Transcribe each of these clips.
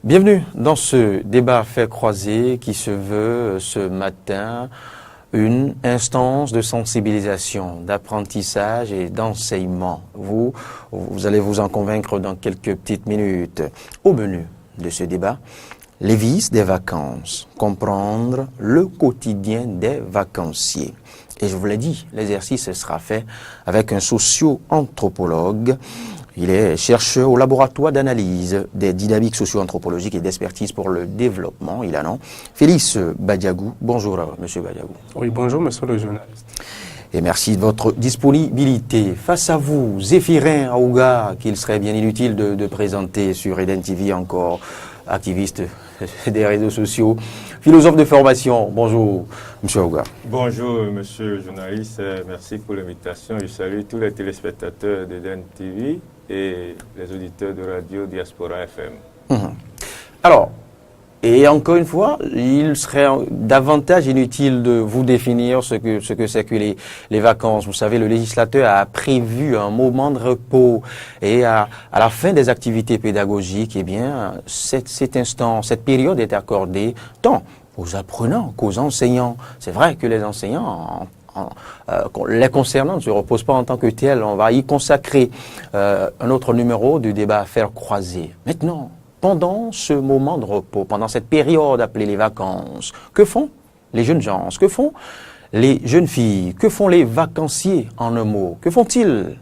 Bienvenue dans ce débat fait croiser qui se veut ce matin une instance de sensibilisation, d'apprentissage et d'enseignement. Vous allez vous en convaincre dans quelques petites minutes. Au menu de ce débat, les vices des vacances, comprendre le quotidien des vacanciers. Et je vous l'ai dit, l'exercice sera fait avec un socio-anthropologue. Il est chercheur au laboratoire d'analyse des dynamiques socio-anthropologiques et d'expertise pour le développement. Il a nom Félix Badiagou. Bonjour, monsieur Badiagou. Oui, bonjour, monsieur le journaliste. Et merci de votre disponibilité. Face à vous, Zéphirin Aouga, qu'il serait bien inutile de présenter sur Eden TV encore, activiste des réseaux sociaux, philosophe de formation. Bonjour, monsieur Aouga. Bonjour, monsieur le journaliste. Merci pour l'invitation. Je salue tous les téléspectateurs d'Eden TV et les auditeurs de Radio Diaspora FM. Alors, et encore une fois, il serait davantage inutile de vous définir ce que c'est que les vacances. Vous savez, le législateur a prévu un moment de repos et à la fin des activités pédagogiques, eh bien, cette période est accordée tant aux apprenants qu'aux enseignants. C'est vrai que les enseignants, les concernant, ne se reposent pas en tant que tels. On va y consacrer un autre numéro du débat à faire croiser. Maintenant, pendant ce moment de repos, pendant cette période appelée les vacances, que font les jeunes gens? Que font les jeunes filles? Que font les vacanciers en un mot? Que font-ils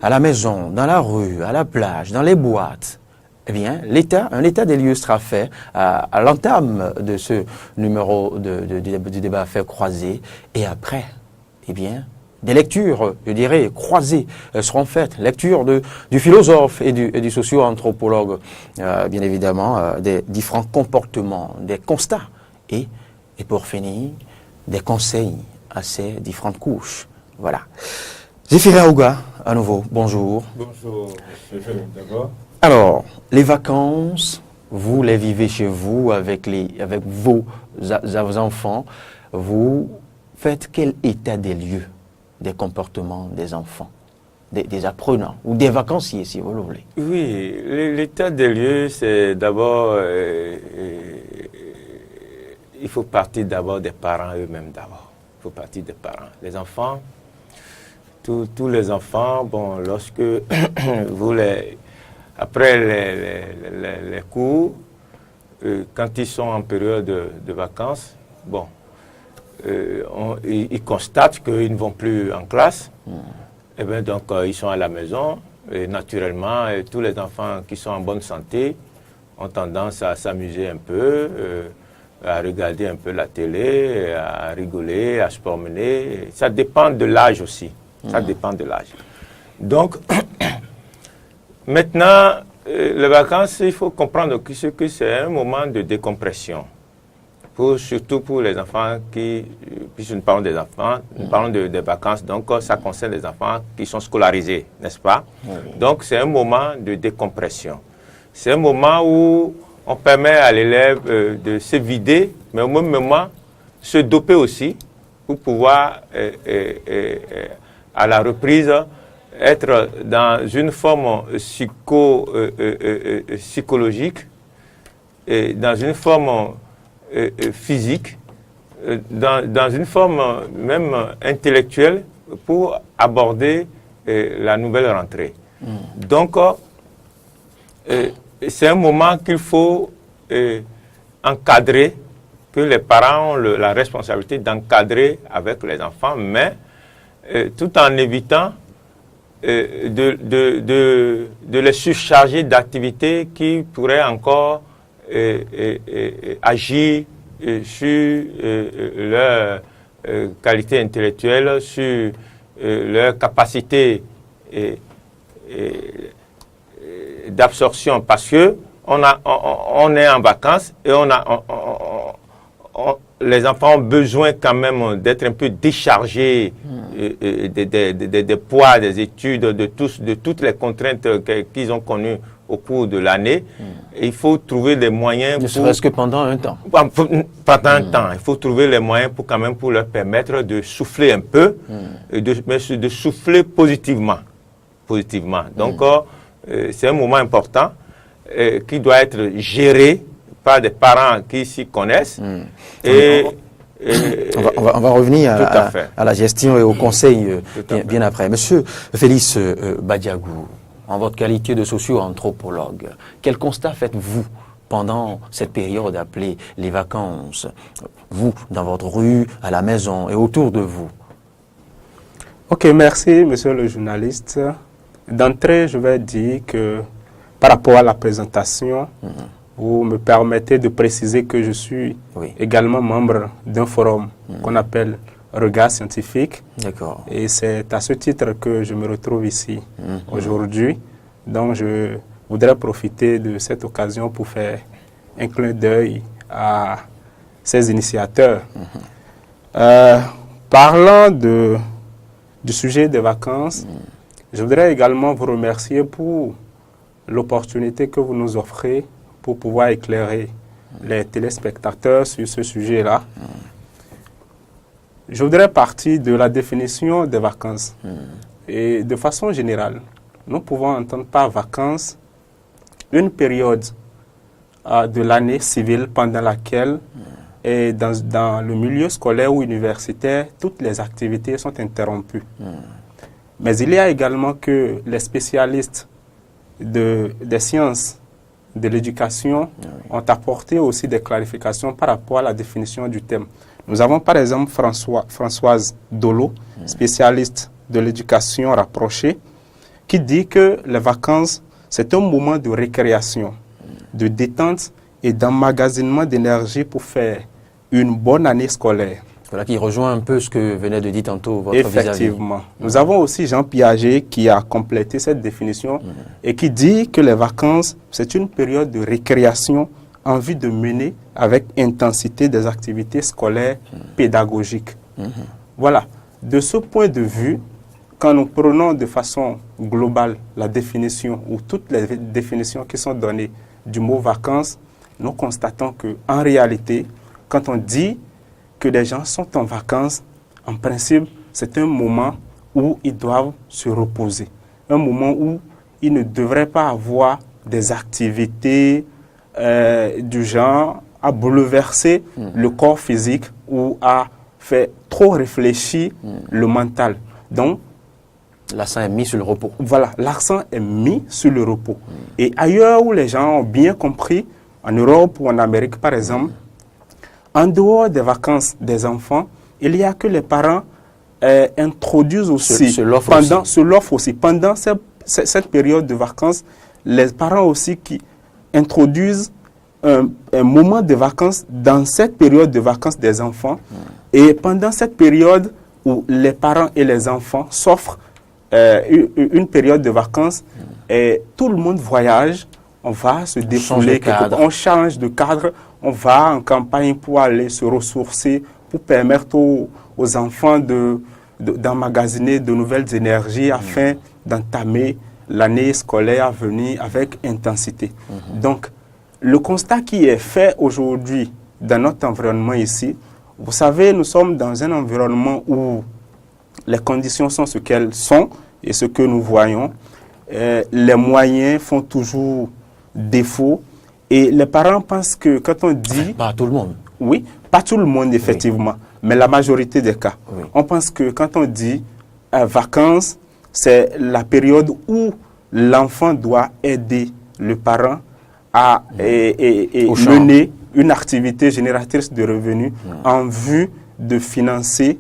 à la maison, dans la rue, à la plage, dans les boîtes? Eh bien, un état des lieux sera fait à l'entame de ce numéro du débat à faire croiser. Et après, eh bien, des lectures, je dirais, croisées seront faites. Lecture du philosophe et du socio-anthropologue, bien évidemment, des différents comportements, des constats. Et pour finir, des conseils à ces différentes couches. Voilà. Zéphirin Aouga, à nouveau, bonjour. Bonjour, monsieur d'abord. Alors, les vacances, vous les vivez chez vous avec vos enfants. Vous faites quel état des lieux des comportements des enfants, des apprenants ou des vacanciers, si vous le voulez? Oui, l'état des lieux, c'est d'abord, il faut partir d'abord des parents eux-mêmes d'abord. Il faut partir des parents. Les enfants, tous les enfants, bon, lorsque après les cours, quand ils sont en période de vacances, bon, ils constatent qu'ils ne vont plus en classe. Et bien donc ils sont à la maison et naturellement tous les enfants qui sont en bonne santé ont tendance à s'amuser un peu, à regarder un peu la télé, à rigoler, à se promener. Ça dépend de l'âge aussi. Ça dépend de l'âge. Donc maintenant, les vacances, il faut comprendre que c'est un moment de décompression. Surtout pour les enfants puisque nous parlons des enfants, nous parlons des vacances, donc ça concerne les enfants qui sont scolarisés, n'est-ce pas? Donc c'est un moment de décompression. C'est un moment où on permet à l'élève de se vider, mais au même moment se doper aussi pour pouvoir, à la reprise, être dans une forme psychologique, et dans une forme physique, dans une forme même intellectuelle pour aborder la nouvelle rentrée. Donc, c'est un moment qu'il faut encadrer, que les parents ont la responsabilité d'encadrer avec les enfants, mais tout en évitant de les surcharger d'activités qui pourraient encore agir sur leur qualité intellectuelle, sur leur capacité d'absorption, parce que on est en vacances et les enfants ont besoin quand même d'être un peu déchargés des poids, des études, de toutes les contraintes qu'ils ont connues au cours de l'année. Il faut trouver les moyens. Ne serait-ce que pendant un temps. Pendant un temps. Il faut trouver les moyens pour leur permettre de souffler un peu, mais de souffler positivement. Donc, c'est un moment important. qui doit être géré par des parents qui s'y connaissent. Et on va revenir à la gestion et au conseil bien après. Monsieur Félix Badiagou, en votre qualité de socio-anthropologue, quel constat faites-vous pendant cette période appelée les vacances, vous, dans votre rue, à la maison et autour de vous? Ok, merci, monsieur le journaliste. D'entrée, je vais dire que par rapport à la présentation, vous me permettez de préciser que je suis également membre d'un forum qu'on appelle Regard Scientifique. D'accord. Et c'est à ce titre que je me retrouve ici aujourd'hui. Donc, je voudrais profiter de cette occasion pour faire un clin d'œil à ces initiateurs. Parlant du sujet des vacances, je voudrais également vous remercier pour l'opportunité que vous nous offrez pour pouvoir éclairer les téléspectateurs sur ce sujet-là. Je voudrais partir de la définition des vacances. Et de façon générale, nous pouvons entendre par vacances une période de l'année civile pendant laquelle, dans le milieu scolaire ou universitaire, toutes les activités sont interrompues. Mais il y a également que les spécialistes des sciences de l'éducation ont apporté aussi des clarifications par rapport à la définition du thème. Nous avons par exemple Françoise Dolo, spécialiste de l'éducation rapprochée, qui dit que les vacances, c'est un moment de récréation, de détente et d'emmagasinement d'énergie pour faire une bonne année scolaire. Voilà qui rejoint un peu ce que venait de dire tantôt votre vis-à-vis. Effectivement. Nous avons aussi Jean Piaget qui a complété cette définition et qui dit que les vacances, c'est une période de récréation en vue de mener avec intensité des activités scolaires pédagogiques. Voilà. De ce point de vue, quand nous prenons de façon globale la définition ou toutes les définitions qui sont données du mot vacances, nous constatons qu'en réalité, quand on dit que les gens sont en vacances, en principe, c'est un moment où ils doivent se reposer. Un moment où ils ne devraient pas avoir des activités du genre à bouleverser le corps physique ou à faire trop réfléchir le mental. Donc, l'accent est mis sur le repos. Voilà, l'accent est mis sur le repos. Et ailleurs où les gens ont bien compris, en Europe ou en Amérique par exemple, en dehors des vacances des enfants, il y a que les parents introduisent aussi, se l'offrent aussi. Pendant cette période de vacances, les parents aussi qui introduisent un moment de vacances dans cette période de vacances des enfants. Et pendant cette période où les parents et les enfants s'offrent une période de vacances, et tout le monde voyage, on va se défouler, on change de cadre, on va en campagne pour aller se ressourcer, pour permettre aux enfants d'emmagasiner de nouvelles énergies afin d'entamer l'année scolaire à venir avec intensité. Donc, le constat qui est fait aujourd'hui dans notre environnement ici, vous savez, nous sommes dans un environnement où les conditions sont ce qu'elles sont et ce que nous voyons. Les moyens font toujours défaut. Et les parents pensent que quand on dit... Pas tout le monde. Oui, pas tout le monde, effectivement, mais la majorité des cas. On pense que quand on dit vacances, c'est la période où l'enfant doit aider le parent à mener une activité génératrice de revenus en vue de financer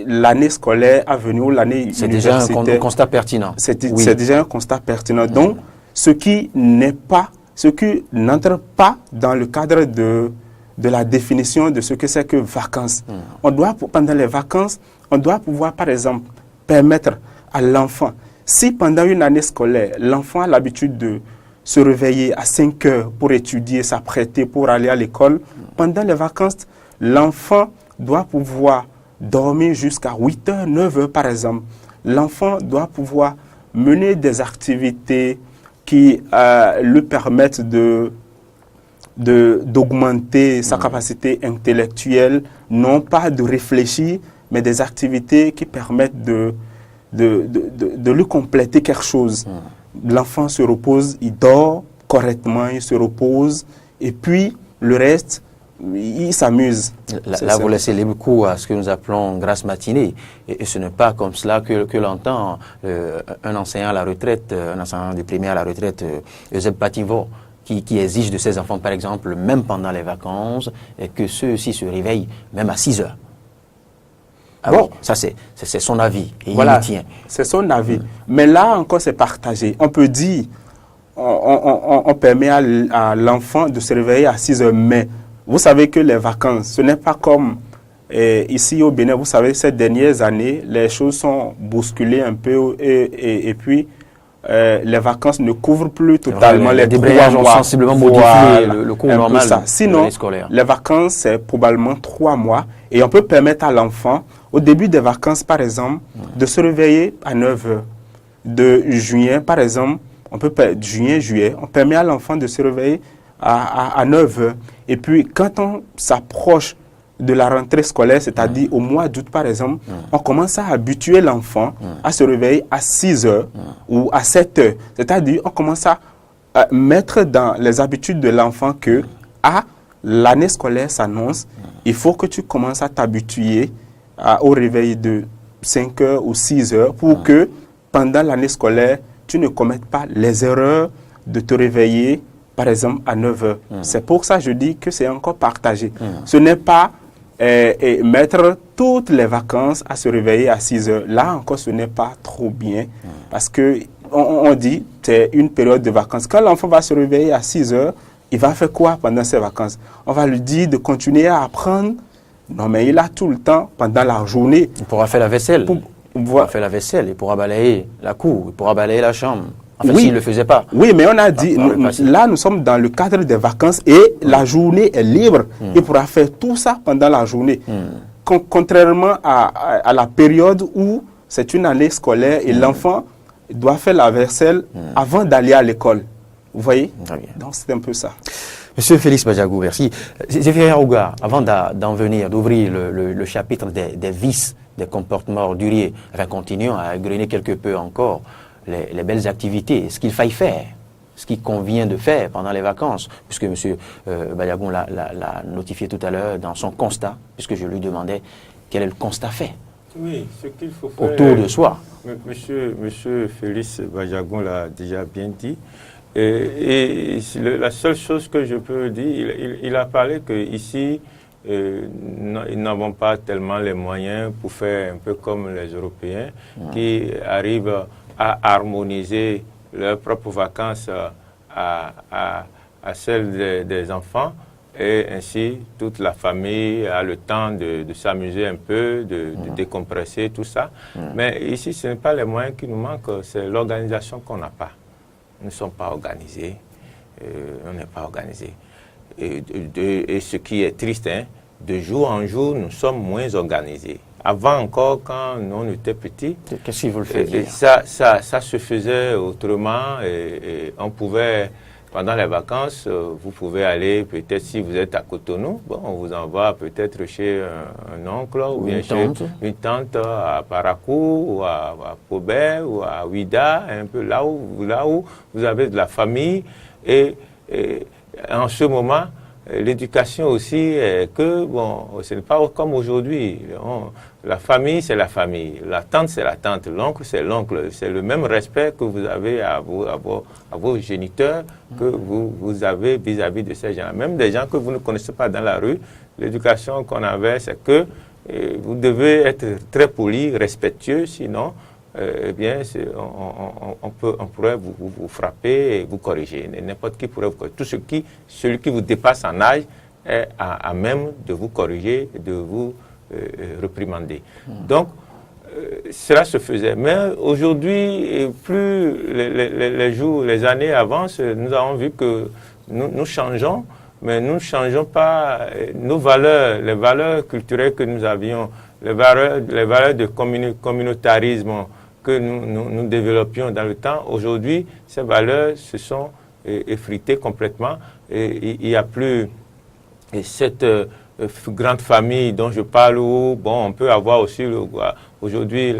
l'année scolaire à venir ou l'année universitaire. C'est déjà un constat pertinent. C'est déjà un constat pertinent. Donc, ce qui n'entre pas dans le cadre de la définition de ce que c'est que vacances. Pendant les vacances, on doit pouvoir, par exemple, permettre à l'enfant, si pendant une année scolaire, l'enfant a l'habitude de se réveiller à 5 heures pour étudier, s'apprêter pour aller à l'école, pendant les vacances, l'enfant doit pouvoir dormir jusqu'à 8 heures, 9 heures par exemple. L'enfant doit pouvoir mener des activités qui lui permettent d'augmenter sa capacité intellectuelle, non pas de réfléchir, mais des activités qui permettent de lui compléter quelque chose. l'enfant se repose, il dort correctement, il se repose, et puis le reste, il s'amuse. Là, vous laissez libre cours à ce que nous appelons grasse matinée. Et ce n'est pas comme cela que l'entend un enseignant à la retraite, un enseignant du primaire à la retraite, Eusèbe Pativo, qui exige de ses enfants, par exemple, même pendant les vacances, et que ceux-ci se réveillent même à 6 heures. Ah bon, oui, ça c'est son avis, et voilà, il y tient. C'est son avis. Mais là encore, c'est partagé. On peut dire, on permet à l'enfant de se réveiller à 6 heures, mais vous savez que les vacances, ce n'est pas comme ici au Bénin. Vous savez, ces dernières années, les choses sont bousculées un peu et puis les vacances ne couvrent plus totalement les 3 mois. Ont sensiblement modifié le cours normal de l'année scolaire. Sinon, les vacances, c'est probablement 3 mois et on peut permettre à l'enfant, au début des vacances, par exemple, de se réveiller à 9 heures. De juin, par exemple, juillet, on permet à l'enfant de se réveiller à 9 heures. Et puis, quand on s'approche de la rentrée scolaire, c'est-à-dire au mois d'août, par exemple, on commence à habituer l'enfant à se réveiller à 6 heures ou à 7 heures. C'est-à-dire, on commence à mettre dans les habitudes de l'enfant que, l'année scolaire s'annonce, il faut que tu commences à t'habituer au réveil de 5 heures ou 6 heures pour que, pendant l'année scolaire, tu ne commettes pas les erreurs de te réveiller par exemple, à 9 heures. C'est pour ça que je dis que c'est encore partagé. Ce n'est pas mettre toutes les vacances à se réveiller à 6 heures. Là encore, ce n'est pas trop bien. Parce que on dit c'est une période de vacances. Quand l'enfant va se réveiller à 6 heures, il va faire quoi pendant ses vacances? On va lui dire de continuer à apprendre. Non, mais il a tout le temps pendant la journée. Il pourra faire la vaisselle. Il pourra faire la vaisselle, il pourra balayer la cour, il pourra balayer la chambre. Enfin, s'il ne le faisait pas. Oui, mais on a dit, là, nous sommes dans le cadre des vacances et la journée est libre. Il pourra faire tout ça pendant la journée. Contrairement à la période où c'est une année scolaire et l'enfant doit faire la vaisselle avant d'aller à l'école. Vous voyez? Donc, c'est un peu ça. Monsieur Félix Badiagou, merci. Zéphirine Rouga, avant d'en venir, d'ouvrir le chapitre des vices, des comportements orduriers, enfin, continuons à égrener quelque peu encore les belles activités, ce qu'il faille faire, ce qu'il convient de faire pendant les vacances, puisque M. Badiagou l'a notifié tout à l'heure dans son constat, puisque je lui demandais quel est le constat fait. Oui, ce qu'il faut faire autour de soi. Monsieur Félix Badiagou l'a déjà bien dit. Et la seule chose que je peux dire, il a parlé qu'ici, ils n'avons pas tellement les moyens pour faire un peu comme les Européens qui arrivent à harmoniser leurs propres vacances à celles des enfants. Et ainsi, toute la famille a le temps de s'amuser un peu, de décompresser, tout ça. Mais ici, ce n'est pas les moyens qui nous manquent, c'est l'organisation qu'on n'a pas. Nous ne sommes pas organisés, on n'est pas organisés. Et ce qui est triste, de jour en jour, nous sommes moins organisés. Avant encore, quand on était petit, qu'est-ce qu'il vous le fait dire? Ça se faisait autrement et on pouvait, pendant les vacances, vous pouvez aller, peut-être si vous êtes à Cotonou, bon, on vous envoie peut-être chez un oncle ou bien chez une tante à Parakou ou à Pobert ou à Ouida, un peu là où vous avez de la famille et en ce moment, l'éducation aussi est que, bon, ce n'est pas comme aujourd'hui. La famille, c'est la famille. La tante, c'est la tante. L'oncle, c'est l'oncle. C'est le même respect que vous avez à vos géniteurs que vous avez vis-à-vis de ces gens. Même des gens que vous ne connaissez pas dans la rue, l'éducation qu'on avait, c'est que vous devez être très poli, respectueux, sinon, eh bien, on pourrait vous frapper et vous corriger. N'importe qui pourrait vous corriger. Celui qui vous dépasse en âge est à même de vous corriger et de vous réprimander. Donc, cela se faisait. Mais aujourd'hui, plus les jours, les années avancent, nous avons vu que nous changeons, mais nous ne changeons pas nos valeurs, les valeurs culturelles que nous avions, les valeurs de communautarisme que nous développions dans le temps. Aujourd'hui, ces valeurs se sont effritées complètement et il n'y a plus cette grande famille dont je parle où, bon, on peut avoir aussi aujourd'hui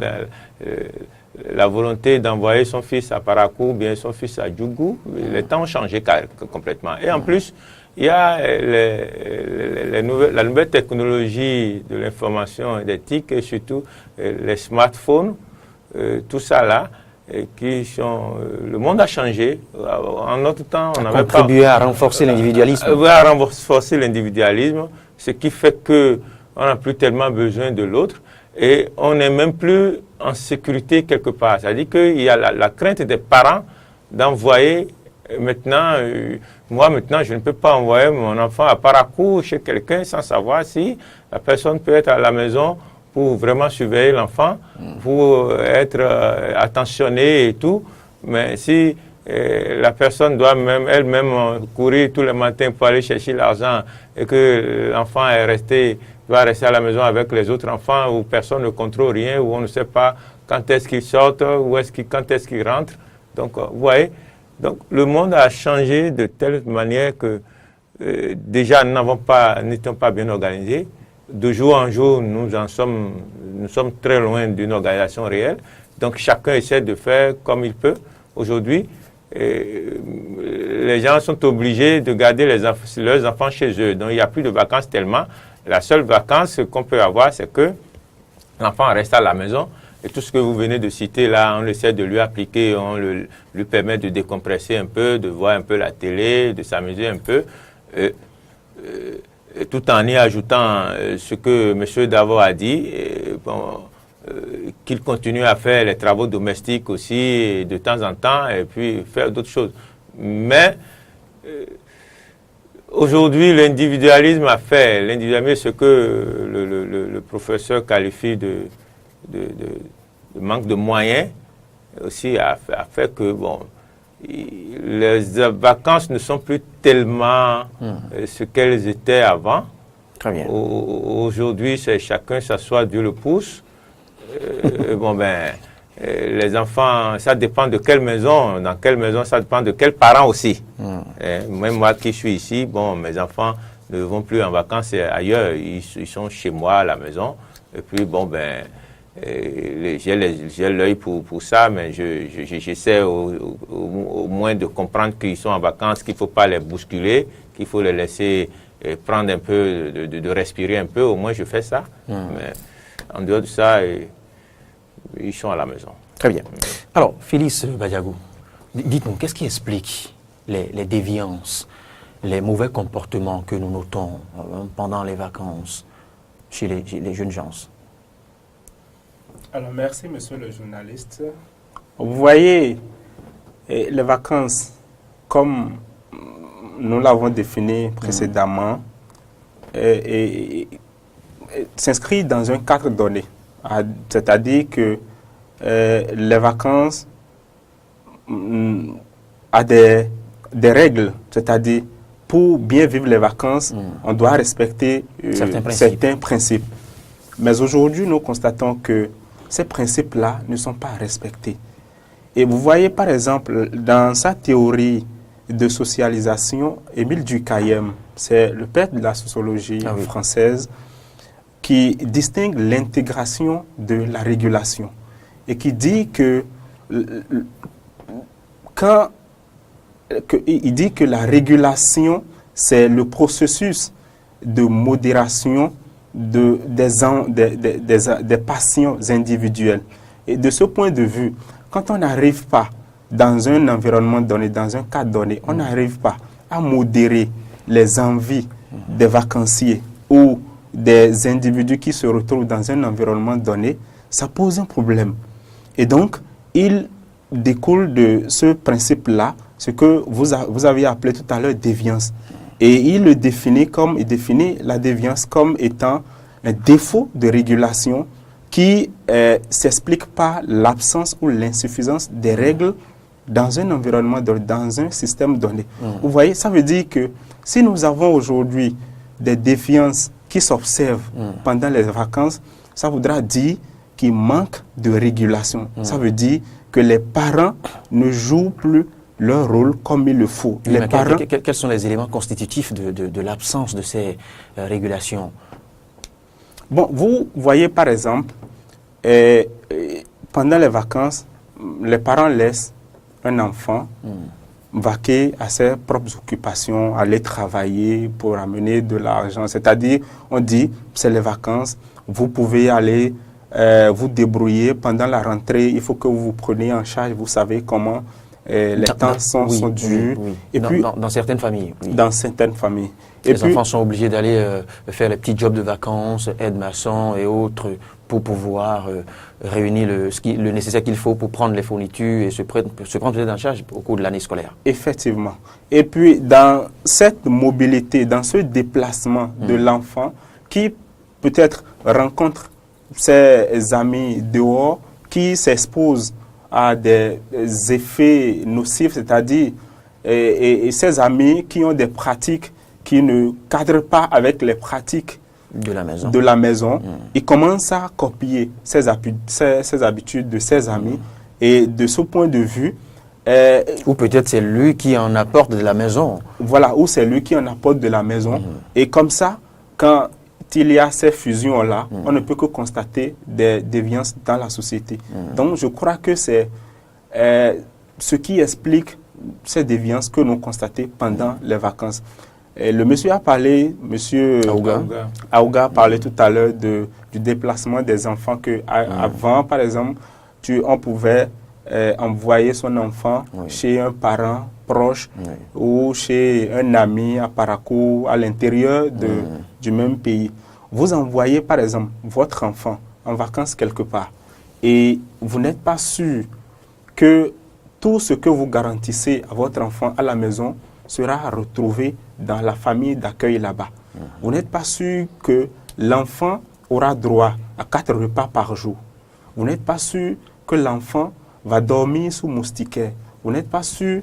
la volonté d'envoyer son fils à Parakou ou bien son fils à Djougou. Les temps ont changé complètement. Et en plus, il y a la nouvelle technologie de l'information et d'éthique et surtout les smartphones, tout ça là, qui sont... le monde a changé. En notre temps, on n'avait pas... Contribué à renforcer l'individualisme. À renforcer l'individualisme, ce qui fait qu'on n'a plus tellement besoin de l'autre et on n'est même plus en sécurité quelque part. C'est-à-dire qu'il y a la crainte des parents d'envoyer maintenant... moi, maintenant, je ne peux pas envoyer mon enfant à Parakou chez quelqu'un sans savoir si la personne peut être à la maison pour vraiment surveiller l'enfant, pour être attentionnée et tout. Mais si la personne doit elle-même courir tous les matins pour aller chercher l'argent et que l'enfant doit rester à la maison avec les autres enfants où personne ne contrôle rien, où on ne sait pas quand est-ce qu'ils sortent, quand est-ce qu'ils rentrent. Donc, vous voyez, donc, le monde a changé de telle manière que déjà nous n'étions pas bien organisés. De jour en jour, nous sommes très loin d'une organisation réelle. Donc chacun essaie de faire comme il peut. Aujourd'hui, les gens sont obligés de garder leurs enfants chez eux. Donc il n'y a plus de vacances tellement. La seule vacance qu'on peut avoir, c'est que l'enfant reste à la maison. Et tout ce que vous venez de citer là, on essaie de lui appliquer, on lui permet de décompresser un peu, de voir un peu la télé, de s'amuser un peu, tout en y ajoutant ce que M. Davo a dit, qu'il continue à faire les travaux domestiques aussi de temps en temps et puis faire d'autres choses. Mais aujourd'hui, l'individualisme ce que le professeur qualifie de manque de moyens aussi a fait que les vacances ne sont plus tellement ce qu'elles étaient avant. Très bien. Aujourd'hui, c'est chacun s'assoit, Dieu le pousse. Les enfants, ça dépend de quelle maison, dans quelle maison, ça dépend de quels parents aussi. Même moi qui suis ici, mes enfants ne vont plus en vacances ailleurs, ils sont chez moi à la maison. Et puis j'ai l'œil pour ça, mais j'essaie au moins de comprendre qu'ils sont en vacances, qu'il ne faut pas les bousculer, qu'il faut les laisser prendre un peu, de respirer un peu. Au moins, je fais ça. Mais en dehors de ça, ils sont à la maison. Très bien. Alors, Félix Badiagou, dites-nous, qu'est-ce qui explique les déviances, les mauvais comportements que nous notons pendant les vacances chez les jeunes gens? Alors, merci, monsieur le journaliste. Vous voyez, les vacances, comme nous l'avons défini précédemment, s'inscrit dans un cadre donné. C'est-à-dire que les vacances ont des règles. C'est-à-dire, pour bien vivre les vacances, on doit respecter certains principes. Mais aujourd'hui, nous constatons que ces principes-là ne sont pas respectés. Et vous voyez, par exemple, dans sa théorie de socialisation, Émile Durkheim, c'est le père de la sociologie française, qui distingue l'intégration de la régulation et qui dit que il dit que la régulation, c'est le processus de modération des passions individuelles. Et de ce point de vue, quand on n'arrive pas dans un environnement donné, dans un cadre donné, on n'arrive pas à modérer les envies des vacanciers ou des individus qui se retrouvent dans un environnement donné, ça pose un problème. Et donc, il découle de ce principe-là, ce que vous avez appelé tout à l'heure déviance. Et il définit la déviance comme étant un défaut de régulation qui s'explique par l'absence ou l'insuffisance des règles dans un environnement donné, dans un système donné. Vous voyez, ça veut dire que si nous avons aujourd'hui des déviances qui s'observent pendant les vacances, ça voudra dire qu'il manque de régulation. Ça veut dire que les parents ne jouent plus leur rôle comme il le faut. Quels sont les éléments constitutifs de l'absence de ces régulations? Bon, vous voyez par exemple, pendant les vacances, les parents laissent un enfant vaquer à ses propres occupations, aller travailler pour amener de l'argent. C'est-à-dire, on dit, c'est les vacances, vous pouvez aller vous débrouiller pendant la rentrée, il faut que vous vous preniez en charge, vous savez comment les temps sont durs. Et puis, dans certaines familles. Dans certaines familles. Et les enfants sont obligés d'aller faire les petits jobs de vacances, aide-maçon et autres, pour pouvoir réunir le nécessaire qu'il faut pour prendre les fournitures et se prendre peut-être en charge au cours de l'année scolaire. Effectivement. Et puis, dans cette mobilité, dans ce déplacement de l'enfant qui peut-être rencontre ses amis dehors, qui s'expose à des effets nocifs, c'est-à-dire et ses amis qui ont des pratiques qui ne cadrent pas avec les pratiques de la maison, il commence à copier ses habitudes de ses amis. Et de ce point de vue... ou peut-être c'est lui qui en apporte de la maison. Voilà, ou c'est lui qui en apporte de la maison. Et comme ça, quand il y a ces fusions-là, on ne peut que constater des déviances dans la société. Donc je crois que c'est ce qui explique ces déviances que nous constatons pendant les vacances. Et le monsieur a parlé, monsieur Aouga parlait tout à l'heure du déplacement des enfants que avant, par exemple, on pouvait envoyer son enfant chez un parent proche ou chez un ami à Parakou, à l'intérieur du même pays. Vous envoyez, par exemple, votre enfant en vacances quelque part et vous n'êtes pas sûr que tout ce que vous garantissez à votre enfant à la maison sera retrouvé dans la famille d'accueil là-bas. Vous n'êtes pas sûr que l'enfant aura droit à 4 repas par jour. Vous n'êtes pas sûr que l'enfant va dormir sous moustiquaire. Vous n'êtes pas sûr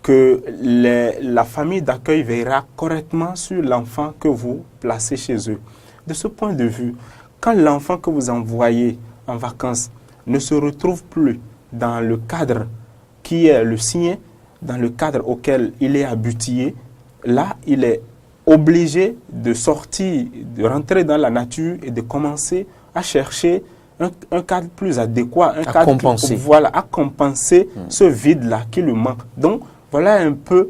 que la famille d'accueil veillera correctement sur l'enfant que vous placez chez eux. De ce point de vue, quand l'enfant que vous envoyez en vacances ne se retrouve plus dans le cadre qui est le sien, dans le cadre auquel il est habitué, là, il est obligé de sortir, de rentrer dans la nature et de commencer à chercher un cadre plus adéquat, à compenser ce vide-là qui lui manque. Donc, voilà un peu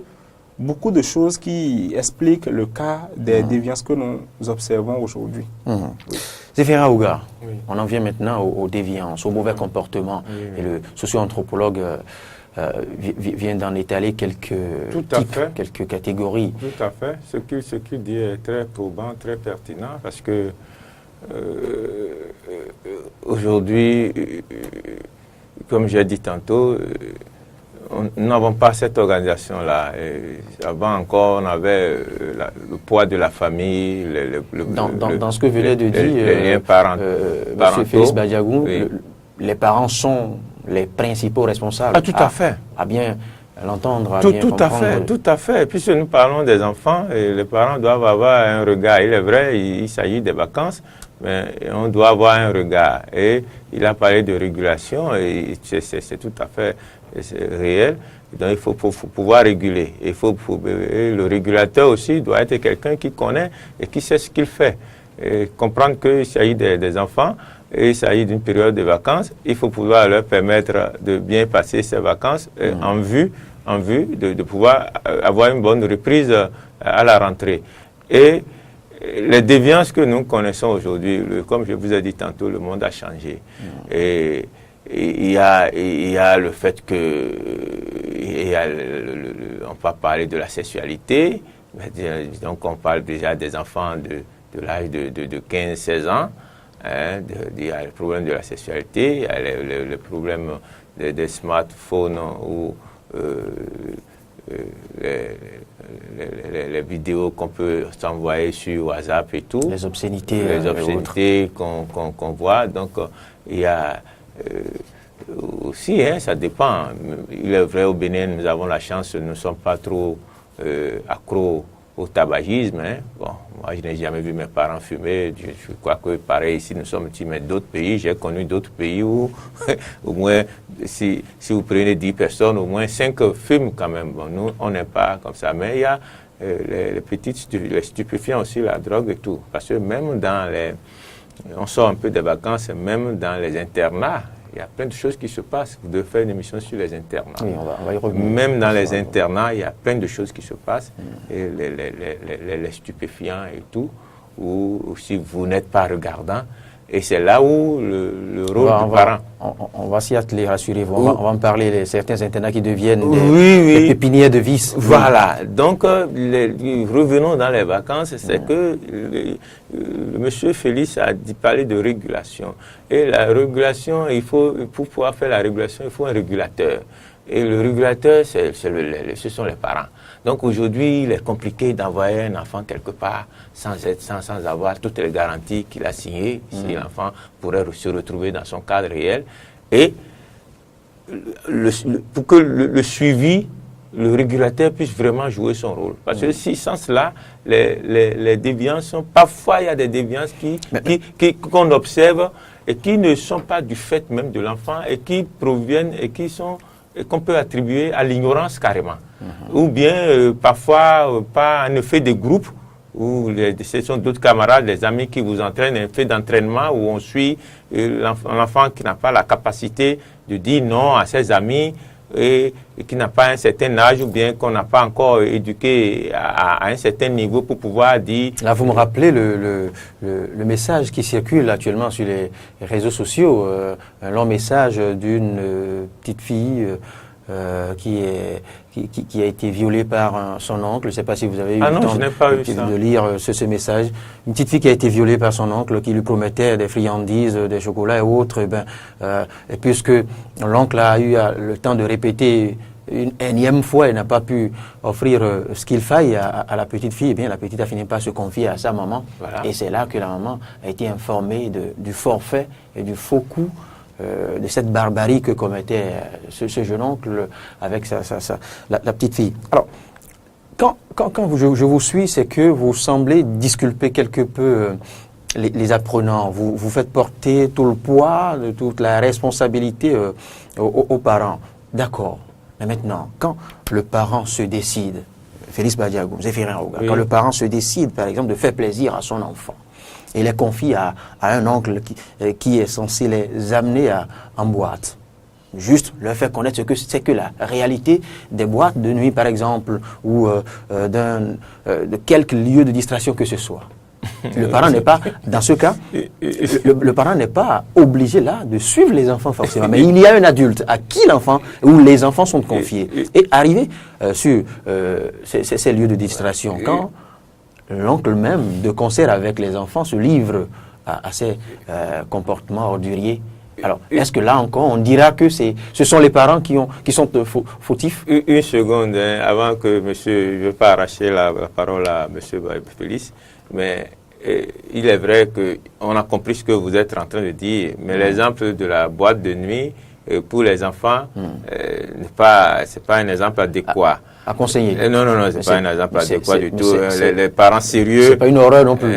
beaucoup de choses qui expliquent le cas des déviances que nous observons aujourd'hui. Zéphira Aouga, on en vient maintenant aux déviances, aux mauvais comportements. Et le socio-anthropologue vient d'en étaler quelques types, quelques catégories. Tout à fait. Ce qu'il dit est très probant, très pertinent, parce que aujourd'hui, comme j'ai dit tantôt, nous n'avons pas cette organisation-là. Avant encore, on avait le poids de la famille. Dans ce que venait de dire les liens parentaux. M. Félix Badiagou, les parents sont les principaux responsables. Tout à fait. À bien l'entendre, à bien comprendre. Tout à fait. Puisque nous parlons des enfants, et les parents doivent avoir un regard. Il est vrai, il s'agit des vacances, mais on doit avoir un regard. Et il a parlé de régulation, et c'est tout à fait réel. Donc il faut pouvoir réguler. Et le régulateur aussi doit être quelqu'un qui connaît et qui sait ce qu'il fait. Et comprendre qu'il s'agit des enfants et il s'agit d'une période de vacances. Il faut pouvoir leur permettre de bien passer ces vacances en vue de pouvoir avoir une bonne reprise à la rentrée. Et les déviances que nous connaissons aujourd'hui, comme je vous ai dit tantôt, le monde a changé. Et il y a le fait que on va parler de la sexualité, donc on parle déjà des enfants de l'âge de 15-16 ans, il y a le problème de la sexualité, il y a le problème des smartphones ou les vidéos qu'on peut s'envoyer sur WhatsApp et tout. Les obscénités. Qu'on voit. Donc, il y a aussi, ça dépend. Il est vrai, au Bénin, nous avons la chance, nous ne sommes pas trop accros au tabagisme. Bon, moi, je n'ai jamais vu mes parents fumer. Je crois que pareil, ici, nous sommes petits, mais d'autres pays, j'ai connu d'autres pays où, au moins, si vous prenez 10 personnes, au moins 5 fument quand même. Bon, nous, on n'est pas comme ça. Mais il y a les stupéfiants aussi, la drogue et tout. Parce que même on sort un peu des vacances, même dans les internats, Il y a plein de choses qui se passent. Vous devez faire une émission sur les internats. Oui, on va y revenir. Même dans les internats, il y a plein de choses qui se passent. Et les stupéfiants et tout, ou si vous n'êtes pas regardant. Et c'est là où le rôle du parent. On va s'y atteler, rassurez-vous. On va en parler, certains internats qui deviennent des pépinières de vices. Voilà. Donc, revenons dans les vacances. C'est que le monsieur Félix a parlé de régulation. Et la régulation, pour pouvoir faire la régulation, il faut un régulateur. Et le régulateur, ce sont les parents. Donc aujourd'hui, il est compliqué d'envoyer un enfant quelque part sans avoir toutes les garanties qu'il a signées, si l'enfant pourrait se retrouver dans son cadre réel. Et pour que le suivi, le régulateur puisse vraiment jouer son rôle. Parce que si sans cela, les déviances sont... Parfois, il y a des déviances qu'on observe et qui ne sont pas du fait même de l'enfant et qui proviennent et qu'on peut attribuer à l'ignorance carrément. Ou bien, parfois, pas un effet de groupe, où ce sont d'autres camarades, des amis qui vous entraînent, un fait d'entraînement où on suit l'enfant qui n'a pas la capacité de dire non à ses amis et qui n'a pas un certain âge ou bien qu'on n'a pas encore éduqué à un certain niveau pour pouvoir dire... Là, vous me rappelez le message qui circule actuellement sur les réseaux sociaux, un long message d'une petite fille qui a été violée par son oncle. Je ne sais pas si vous avez eu le temps de lire ce message. Une petite fille qui a été violée par son oncle, qui lui promettait des friandises, des chocolats et autres. Et puisque l'oncle a eu le temps de répéter une énième fois, il n'a pas pu offrir ce qu'il faille à la petite fille, eh bien la petite a fini par se confier à sa maman. Voilà. Et c'est là que la maman a été informée du forfait et du faux coup de cette barbarie que commettait ce jeune oncle avec la petite fille. Alors, quand je vous suis, c'est que vous semblez disculper quelque peu les apprenants. Vous faites porter tout le poids, toute la responsabilité aux parents. D'accord. Mais maintenant, quand le parent se décide, Félix Badiago, Zéphirin Rouga, quand le parent se décide, par exemple, de faire plaisir à son enfant, et les confie à un oncle qui est censé les amener en boîte. Juste leur faire connaître ce que c'est que la réalité des boîtes de nuit, par exemple, ou de quelques lieux de distraction que ce soit. Le parent n'est pas, dans ce cas, le parent n'est pas obligé là de suivre les enfants forcément. Mais il y a un adulte à qui l'enfant, où les enfants sont confiés. Et arrivé sur ces lieux de distraction, quand l'oncle même, de concert avec les enfants, se livre à ces comportements orduriers. Alors, est-ce que là encore, on dira que ce sont les parents qui sont fautifs? Une seconde, avant que monsieur, je ne veux pas arracher la parole à monsieur Félix, mais il est vrai qu'on a compris ce que vous êtes en train de dire, mais l'exemple de la boîte de nuit, pour les enfants, c'est pas un exemple adéquat. À conseiller. Non, c'est pas un exemple adéquat du tout. Les parents sérieux. C'est pas une horreur non plus.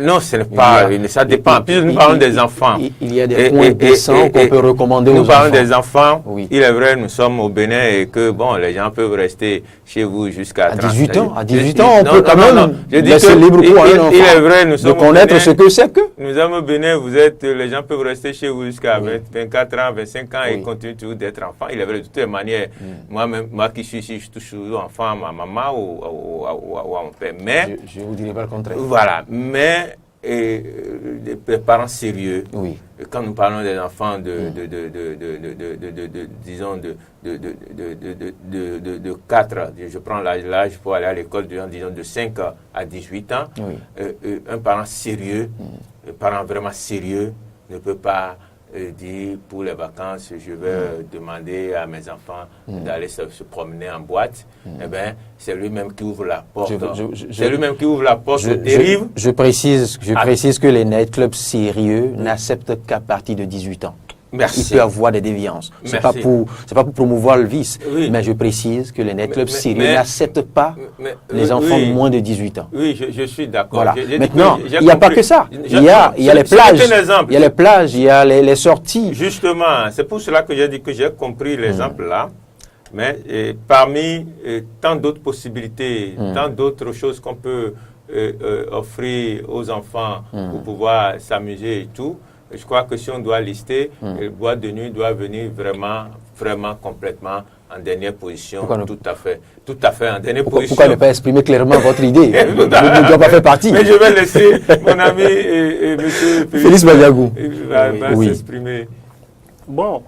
Non, ce n'est pas. Ça dépend. Puis nous parlons des enfants. Il y a des points décents qu'on peut recommander aux enfants. Nous parlons des enfants. Oui. Il est vrai, nous sommes au Bénin et que bon, les gens peuvent rester chez vous jusqu'à 18 ans. À 18 ans, on peut quand même laisser libre cours à un enfant. Il est vrai, nous sommes de connaître ce que c'est que. Nous sommes au Bénin. Les gens peuvent rester chez vous jusqu'à 24 ans, 25 ans et continuer toujours d'être enfants. Il est vrai de toutes les manières. Moi qui suis ici, je touche toujours enfant à ma maman ou à mon père. Mais je vous dirai pas le contraire. Voilà, mais des parents sérieux. Oui. Quand nous parlons des enfants disons de 4, je prends l'âge pour aller à l'école, disons de 5 à 18 ans, un parent sérieux, un parent vraiment sérieux ne peut pas dire pour les vacances, je vais demander à mes enfants d'aller se promener en boîte. Eh bien, c'est lui-même qui ouvre la porte. C'est lui-même qui ouvre la porte aux dérives. Je précise que les nightclubs sérieux n'acceptent qu'à partir de 18 ans. Merci. Il peut y avoir des déviances. C'est pas pour promouvoir le vice, mais je précise que les nightclubs sérieux n'acceptent pas les enfants de moins de 18 ans. Oui, je suis d'accord. Voilà. Maintenant, il n'y a pas que ça. Il y a les plages. Il y a les plages, il y a les sorties. Justement, c'est pour cela que j'ai dit que j'ai compris l'exemple là. Mais parmi tant d'autres possibilités, tant d'autres choses qu'on peut offrir aux enfants pour pouvoir s'amuser et tout, Je crois que si on doit lister, la boîte de nuit doit venir vraiment complètement en dernière position. Tout à fait en dernière position. Pourquoi ne pas exprimer clairement votre idée? Vous ne doit pas faire partie. Mais je vais laisser mon ami et monsieur Félix Badiagou va s'exprimer. Bon,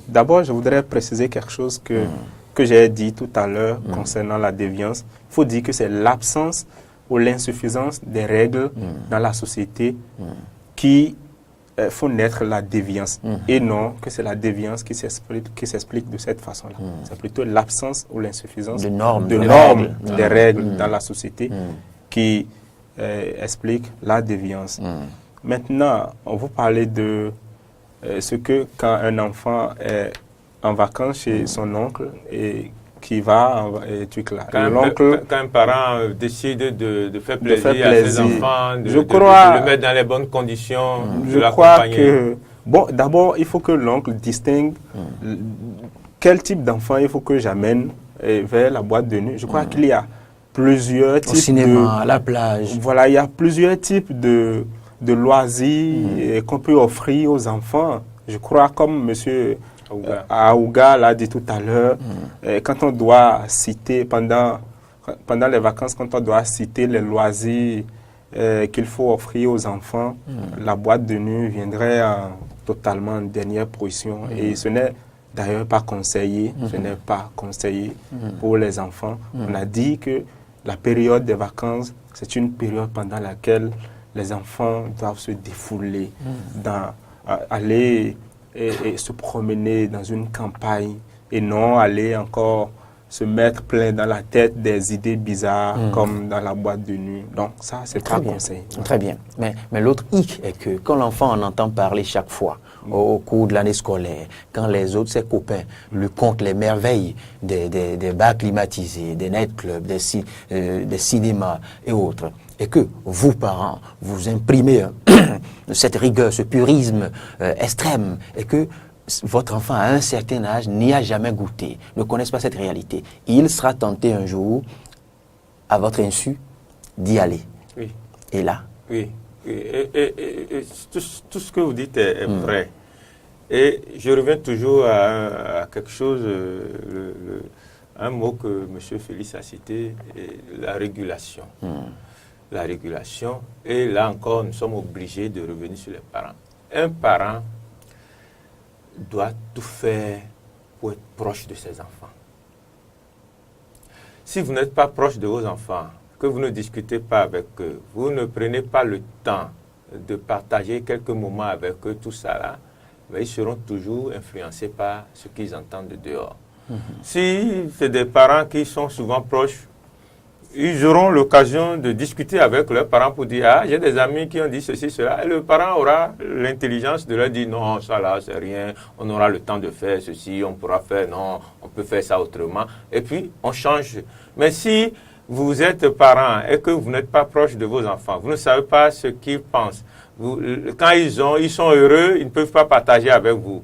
d'abord, je voudrais préciser quelque chose que j'ai dit tout à l'heure concernant la déviance. Il faut dire que c'est l'absence ou l'insuffisance des règles dans la société qui font naître la déviance. Et non que c'est la déviance qui s'explique de cette façon-là. C'est plutôt l'absence ou l'insuffisance de normes, des règles dans la société qui explique la déviance. Maintenant, on va parler de ce que quand un enfant est en vacances chez son oncle et qui va quand un parent décide de faire plaisir à ses enfants, de le mettre dans les bonnes conditions, de l'accompagner. Bon, d'abord, il faut que l'oncle distingue quel type d'enfant il faut que j'amène vers la boîte de nuit. Je crois qu'il y a plusieurs types au cinéma, à la plage. Voilà, il y a plusieurs types de loisirs qu'on peut offrir aux enfants. Je crois, comme monsieur Aouga l'a dit tout à l'heure, quand on doit citer, pendant les vacances, quand on doit citer les loisirs qu'il faut offrir aux enfants, la boîte de nuit viendrait totalement en dernière position. Et ce n'est d'ailleurs pas conseillé, pour les enfants. On a dit que la période des vacances, c'est une période pendant laquelle les enfants doivent se défouler, aller et se promener dans une campagne et non aller encore se mettre plein dans la tête des idées bizarres comme dans la boîte de nuit. Donc ça, c'est pas conseillé. Très bien. Mais l'autre hic est que quand l'enfant en entend parler chaque fois au cours de l'année scolaire, quand les autres, ses copains, lui content les merveilles des bars climatisés, des nightclubs, des cinémas et autres, et que vous, parents, vous imprimez cette rigueur, ce purisme extrême, et que votre enfant à un certain âge n'y a jamais goûté, ne connaisse pas cette réalité, il sera tenté un jour, à votre insu, d'y aller. Oui. Et là? Oui. Et tout ce que vous dites est vrai. Et je reviens toujours à quelque chose, un mot que M. Félix a cité, la régulation. La régulation. Et là encore, nous sommes obligés de revenir sur les parents. Un parent doit tout faire pour être proche de ses enfants. Si vous n'êtes pas proche de vos enfants, que vous ne discutez pas avec eux, vous ne prenez pas le temps de partager quelques moments avec eux, tout ça là, ils seront toujours influencés par ce qu'ils entendent de dehors. Si c'est des parents qui sont souvent proches, ils auront l'occasion de discuter avec leurs parents pour dire « Ah, j'ai des amis qui ont dit ceci, cela ». Et le parent aura l'intelligence de leur dire « Non, ça là, c'est rien, on aura le temps de faire ceci, on pourra faire, non, on peut faire ça autrement ». Et puis, on change. Mais si vous êtes parent et que vous n'êtes pas proche de vos enfants, vous ne savez pas ce qu'ils pensent. Quand ils sont heureux, ils ne peuvent pas partager avec vous.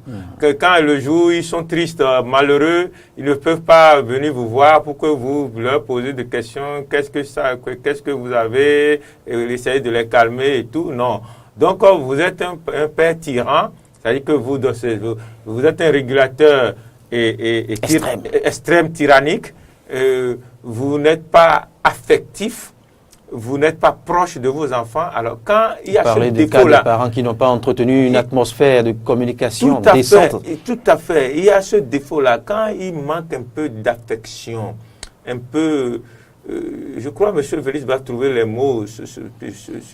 Quand le jour ils sont tristes, malheureux, ils ne peuvent pas venir vous voir pour que vous leur posez des questions. Qu'est-ce que vous avez, essayez de les calmer et tout. Non. Donc vous êtes un père tyran, c'est-à-dire que vous êtes un régulateur extrême tyrannique. Vous n'êtes pas affectif. Vous n'êtes pas proche de vos enfants. Alors, quand il y a ce défaut-là... des parents qui n'ont pas entretenu une atmosphère de communication décente. Tout à fait. Il y a ce défaut-là. Quand il manque un peu d'affection, un peu... je crois que M. Félix va trouver les mots sur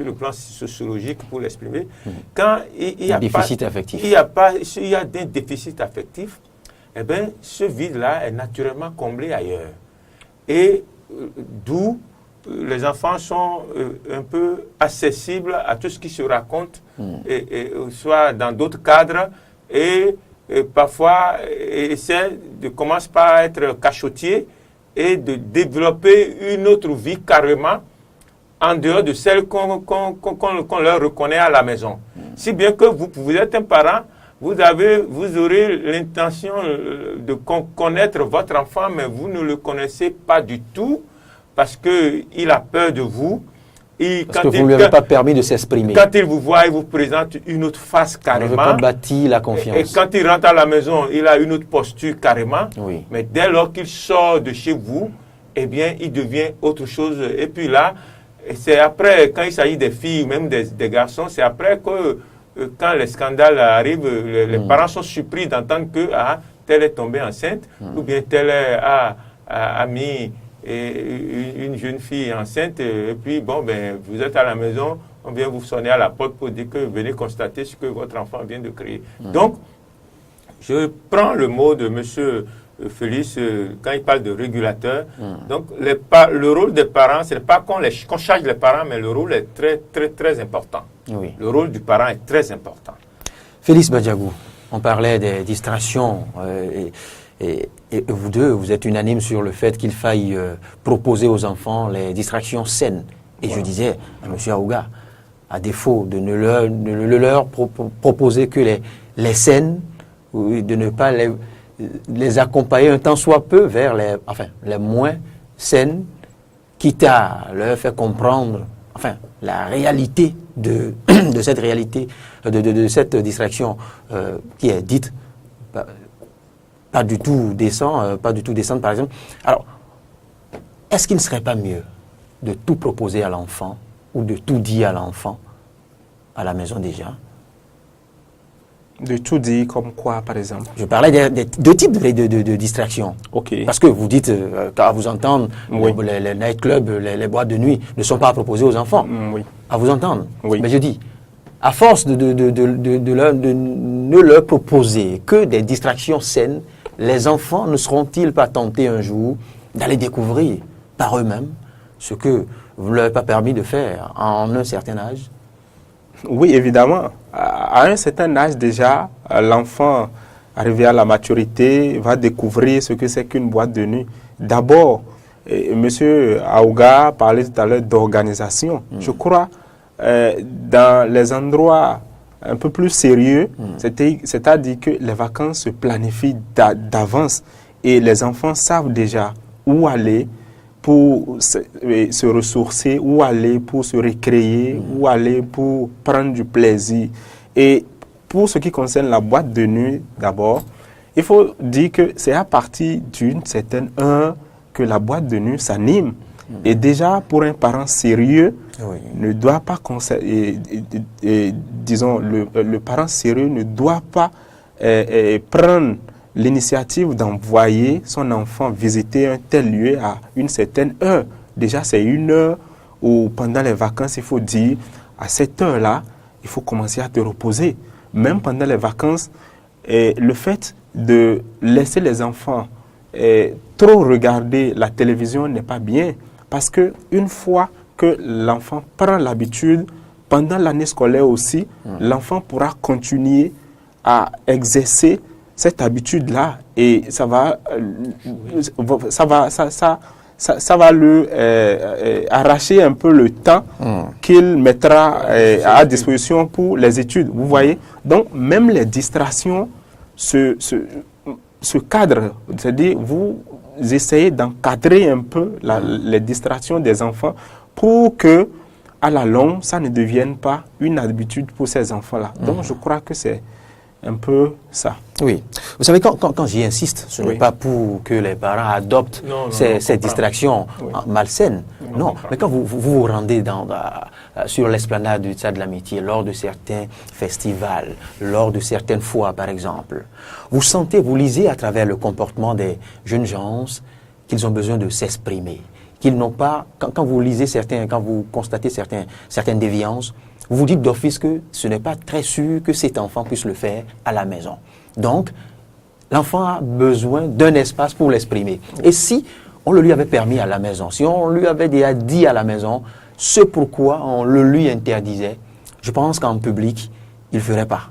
le plan sociologique pour l'exprimer. Quand il y a déficit affectif. Il y a des déficits affectifs, eh bien, ce vide-là est naturellement comblé ailleurs. Et d'où... les enfants sont un peu accessibles à tout ce qui se raconte, soit dans d'autres cadres, et parfois commencent par être cachotiers et de développer une autre vie carrément en dehors de celle qu'on leur reconnaît à la maison. Si bien que vous êtes un parent, vous aurez l'intention de connaître votre enfant, mais vous ne le connaissez pas du tout, parce qu'il a peur de vous, Parce que vous ne lui avez pas permis de s'exprimer. Quand il vous voit, il vous présente une autre face On ne carrément. veut pas bâtir la confiance. Et quand il rentre à la maison, il a une autre posture carrément. Oui. Mais dès lors qu'il sort de chez vous, eh bien, il devient autre chose. Et puis là, c'est après, quand il s'agit des filles, même des garçons, c'est après que, quand les scandales arrivent, les parents sont surpris d'entendre que telle est tombée enceinte, ou bien telle a mis une jeune fille enceinte, et puis, bon, ben, vous êtes à la maison, on vient vous sonner à la porte pour dire que venez constater ce que votre enfant vient de créer. Donc, je prends le mot de M. Félix quand il parle de régulateur. Donc, le rôle des parents, ce n'est pas qu'on charge les parents, mais le rôle est très, très, très important. Oui. Le rôle du parent est très important. Félix Badiagou, on parlait des distractions et vous deux, vous êtes unanime sur le fait qu'il faille proposer aux enfants les distractions saines. Et je disais à M. Aouga, à défaut de ne leur proposer que les saines, ou de ne pas les accompagner un tant soit peu vers les moins saines, quitte à leur faire comprendre la réalité de cette réalité, de cette distraction qui est dite pas du tout décente, par exemple. Alors, est-ce qu'il ne serait pas mieux de tout proposer à l'enfant ou de tout dire à l'enfant à la maison déjà? De tout dire comme quoi, par exemple? Je parlais des deux types de distractions. Ok. Parce que vous dites, à vous entendre, Oui. les nightclubs, les boîtes de nuit ne sont pas proposés aux enfants. Oui. À vous entendre. Oui. Mais je dis, à force de ne leur proposer que des distractions saines, les enfants ne seront-ils pas tentés un jour d'aller découvrir par eux-mêmes ce que vous ne leur avez pas permis de faire en un certain âge? Oui, évidemment. À un certain âge déjà, l'enfant arrivé à la maturité va découvrir ce que c'est qu'une boîte de nuit. D'abord, M. Aouga parlait tout à l'heure d'organisation. Je crois, dans les endroits un peu plus sérieux, c'est-à-dire que les vacances se planifient d'avance et les enfants savent déjà où aller pour se ressourcer, où aller pour se récréer, où aller pour prendre du plaisir. Et pour ce qui concerne la boîte de nuit, d'abord, il faut dire que c'est à partir d'une certaine heure que la boîte de nuit s'anime. Et déjà, pour un parent sérieux, ne doit pas disons, le parent sérieux ne doit pas prendre l'initiative d'envoyer son enfant visiter un tel lieu à une certaine heure. Déjà, c'est une heure où, pendant les vacances, il faut dire, à cette heure-là, il faut commencer à te reposer. Même pendant les vacances, le fait de laisser les enfants trop regarder la télévision n'est pas bien. Parce qu'une fois que l'enfant prend l'habitude, pendant l'année scolaire aussi, l'enfant pourra continuer à exercer cette habitude-là et ça va lui arracher un peu le temps qu'il mettra à disposition pour les études. Vous voyez? Donc, même les distractions se cadrent. C'est-à-dire, vous essayez d'encadrer un peu les distractions des enfants pour que, à la longue, ça ne devienne pas une habitude pour ces enfants-là. Donc, je crois que c'est un peu ça. Oui. Vous savez, quand j'y insiste, ce n'est pas pour que les parents adoptent ces distractions malsaines. Non, mais quand vous rendez sur l'esplanade du Stade de l'Amitié, lors de certains festivals, lors de certaines foires, par exemple, vous lisez à travers le comportement des jeunes gens qu'ils ont besoin de s'exprimer, qu'ils n'ont pas, quand vous lisez quand vous constatez certaines déviances, vous vous dites d'office que ce n'est pas très sûr que cet enfant puisse le faire à la maison. Donc, l'enfant a besoin d'un espace pour l'exprimer. Et si on le lui avait permis à la maison, si on lui avait déjà dit à la maison ce pourquoi on le lui interdisait, je pense qu'en public, il ne ferait pas.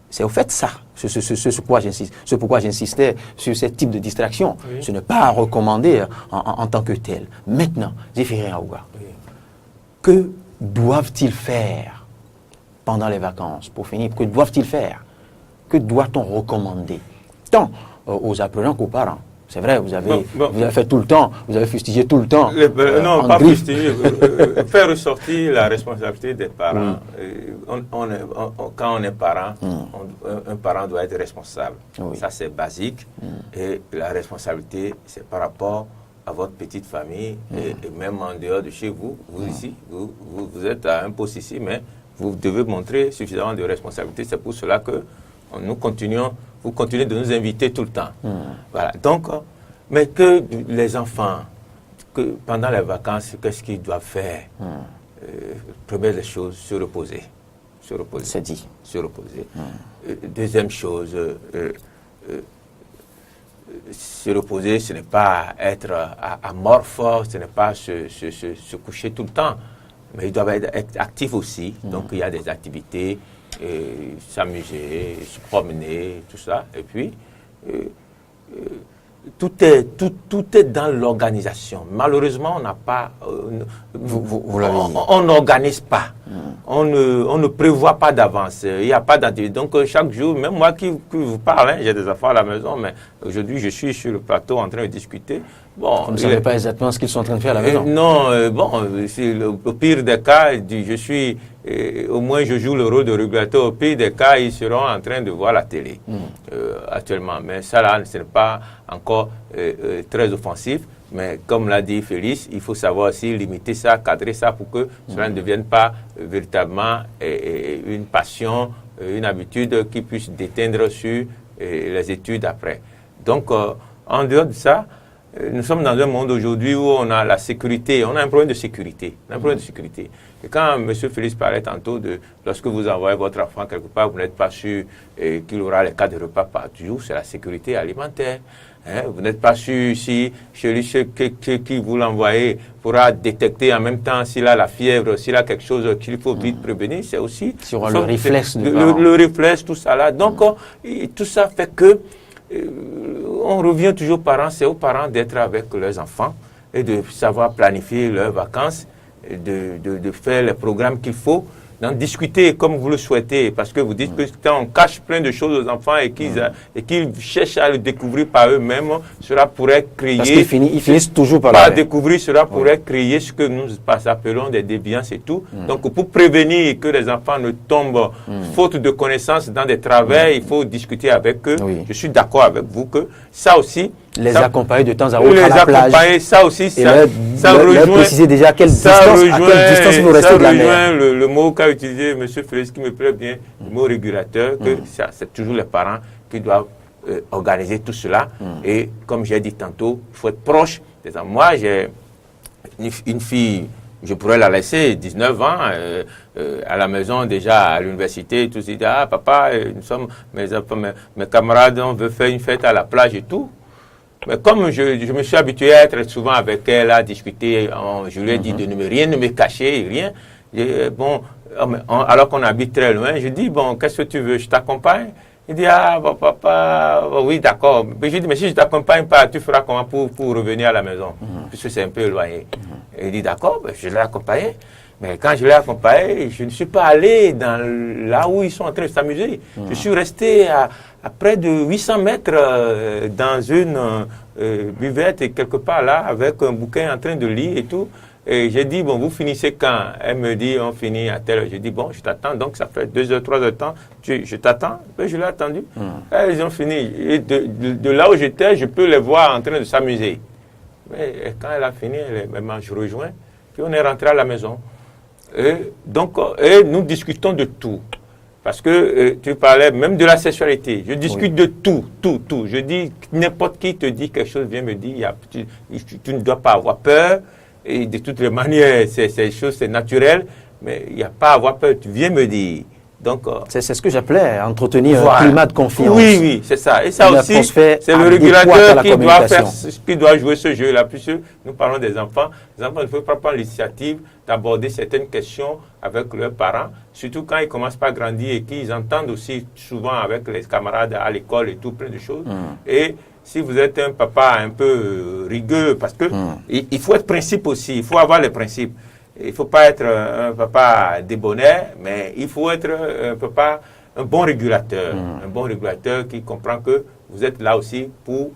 C'est au fait ça, ce pourquoi j'insistais sur ce type de distraction. Oui. Ce n'est pas à recommander en tant que tel. Maintenant, Zéphirine Aouga, que doivent-ils faire pendant les vacances, pour finir? Que doivent-ils faire? Que doit-on recommander tant aux apprenants qu'aux parents? C'est vrai, vous avez fait tout le temps, vous avez fustigé tout le temps. Non, pas fustigé. Faire ressortir la responsabilité des parents. Quand on est parent, un parent doit être responsable. Oui. Ça, c'est basique. Et la responsabilité, c'est par rapport à votre petite famille et même en dehors de chez vous. Vous ici, vous êtes à un poste ici, mais vous devez montrer suffisamment de responsabilité. C'est pour cela que vous continuez de nous inviter tout le temps. Voilà. Donc, mais que les enfants, que pendant les vacances, qu'est-ce qu'ils doivent faire? Première des choses, se reposer. Se reposer. C'est dit. Se reposer. Deuxième chose, se reposer, ce n'est pas être amorphe, ce n'est pas se coucher tout le temps, mais ils doivent être actifs aussi. Donc, il y a des activités, s'amuser, se promener, tout ça. Et puis, tout est dans l'organisation. Malheureusement, on n'a pas... on n'organise pas. On ne prévoit pas d'avance. Il n'y a pas d'activité. Donc, chaque jour, même moi qui vous parle, j'ai des enfants à la maison, mais aujourd'hui, je suis sur le plateau en train de discuter. Bon, vous ne savez pas exactement ce qu'ils sont en train de faire à la maison? Non, c'est au pire des cas, au moins je joue le rôle de régulateur. Au pire des cas, ils seront en train de voir la télé actuellement. Mais ça, là, ce n'est pas encore très offensif. Mais comme l'a dit Félix, il faut savoir aussi limiter ça, cadrer ça pour que cela ne devienne pas véritablement une passion, une habitude qui puisse déteindre sur les études après. Donc, en dehors de ça, nous sommes dans un monde aujourd'hui où on a la sécurité, on a un problème de sécurité. Et quand M. Félix parlait tantôt lorsque vous envoyez votre enfant quelque part, vous n'êtes pas sûr qu'il aura les 4 repas par jour, c'est la sécurité alimentaire. Vous n'êtes pas sûr si celui qui vous l'envoyez pourra détecter en même temps s'il a la fièvre, s'il a quelque chose qu'il faut vite prévenir. C'est aussi le réflexe. Le réflexe, tout ça là. Donc, tout ça fait que on revient toujours c'est aux parents d'être avec leurs enfants et de savoir planifier leurs vacances, de faire les programmes qu'il faut, d'en discuter comme vous le souhaitez, parce que vous dites que quand on cache plein de choses aux enfants et qu'ils cherchent à le découvrir par eux-mêmes, cela pourrait créer... Parce qu'ils finissent toujours par découvrir, cela pourrait créer ce que nous appelons des déviances et tout. Donc, pour prévenir que les enfants ne tombent faute de connaissances dans des travers, il faut discuter avec eux. Oui. Je suis d'accord avec vous que ça aussi... accompagner de temps à autre à la plage. Ça aussi, ça rejoint... préciser déjà à quelle distance vous restez de la mer. Ça rejoint le mot qu'a utilisé M. Félix, qui me plaît bien, le mot régulateur, que c'est toujours les parents qui doivent organiser tout cela. Et comme j'ai dit tantôt, il faut être proche des enfants. Moi, j'ai une fille, je pourrais la laisser, 19 ans, à la maison déjà, à l'université, tout ça. Ah, papa, nous sommes, mes camarades, on veut faire une fête à la plage et tout. Mais comme je me suis habitué à être souvent avec elle, à discuter, je lui ai dit de rien ne me cacher, rien. Alors qu'on habite très loin, je dis, bon, qu'est-ce que tu veux, je t'accompagne? Il dit, ah, bon, papa, oui, d'accord. Mais je dis, mais si je ne t'accompagne pas, tu feras comment pour revenir à la maison? Puisque c'est un peu éloigné. Et il dit, d'accord, je l'ai accompagné. Mais quand je l'ai accompagné, je ne suis pas allé là où ils sont en train de s'amuser. Je suis resté à près de 800 mètres dans une buvette et quelque part là, avec un bouquin en train de lire et tout. Et j'ai dit, bon, vous finissez quand? Elle me dit, on finit à telle heure. J'ai dit, bon, je t'attends. Donc, ça fait 2 heures, 3 heures de temps. Je t'attends. Je l'ai attendu. Ils ont fini. Et de là où j'étais, je peux les voir en train de s'amuser. Mais quand elle a fini, elle m'a rejoint. Puis on est rentré à la maison. Et nous discutons de tout. Parce que tu parlais même de la sexualité. Je discute de tout. Je dis, n'importe qui te dit quelque chose, viens me dire, tu ne dois pas avoir peur. Et de toutes les manières, ces choses, c'est naturel. Mais il n'y a pas à avoir peur, tu viens me dire. Donc, c'est ce que j'appelais entretenir un climat de confiance. Oui, c'est ça. Et ça aussi, c'est le régulateur qui doit jouer ce jeu-là. Puisque nous parlons des enfants. Les enfants ne peuvent pas prendre l'initiative d'aborder certaines questions avec leurs parents, surtout quand ils commencent pas à grandir et qu'ils entendent aussi souvent avec les camarades à l'école et tout, plein de choses. Et si vous êtes un papa un peu rigueux, parce que il faut être principe aussi, il faut avoir les principes. Il ne faut pas être un papa débonnaire, mais il faut être un bon régulateur. Un bon régulateur qui comprend que vous êtes là aussi pour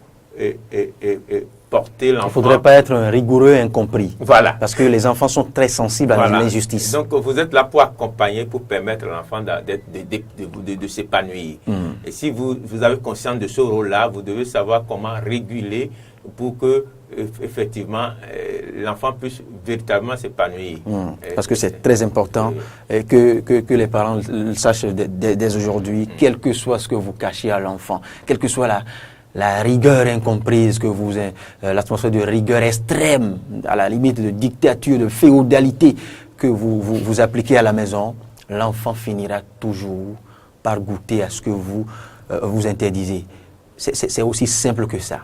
porter l'enfant. Il ne faudrait pas être un rigoureux incompris. Voilà. Parce que les enfants sont très sensibles à l'injustice. Donc, vous êtes là pour accompagner, pour permettre à l'enfant de s'épanouir. Et si vous avez conscience de ce rôle-là, vous devez savoir comment réguler pour que, effectivement, l'enfant puisse véritablement s'épanouir. Parce que c'est très important que les parents le sachent dès aujourd'hui, quel que soit ce que vous cachez à l'enfant, quelle que soit la rigueur incomprise que l'atmosphère de rigueur extrême, à la limite de dictature, de féodalité que vous appliquez à la maison, l'enfant finira toujours par goûter à ce que vous interdisez. C'est aussi simple que ça.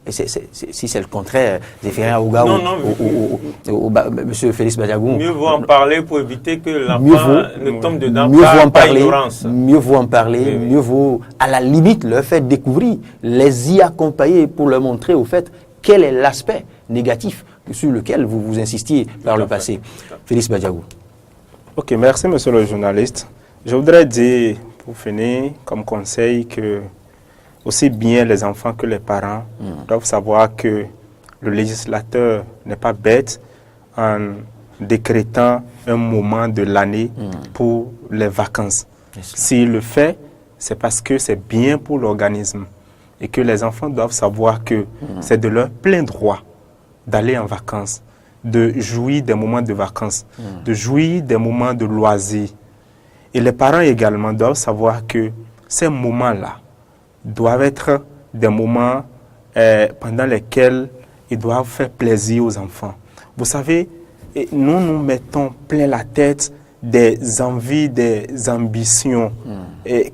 Et si c'est le contraire, Zéphirin Aouga ou M. Félix Badiagou. Mieux vaut en parler pour éviter que l'enfant ne tombe dedans par ignorance. Mieux vaut en parler, mieux vaut à la limite leur faire découvrir, les y accompagner pour leur montrer au fait quel est l'aspect négatif sur lequel vous insistiez par le passé. Félix Badiagou. Ok, merci monsieur le journaliste. Je voudrais dire, pour finir, comme conseil que aussi bien les enfants que les parents doivent savoir que le législateur n'est pas bête en décrétant un moment de l'année pour les vacances. S'il le fait, c'est parce que c'est bien pour l'organisme et que les enfants doivent savoir que c'est de leur plein droit d'aller en vacances, de jouir des moments de vacances, de jouir des moments de loisirs. Et les parents également doivent savoir que ces moments-là doivent être des moments pendant lesquels ils doivent faire plaisir aux enfants. Vous savez, nous nous mettons plein la tête des envies, des ambitions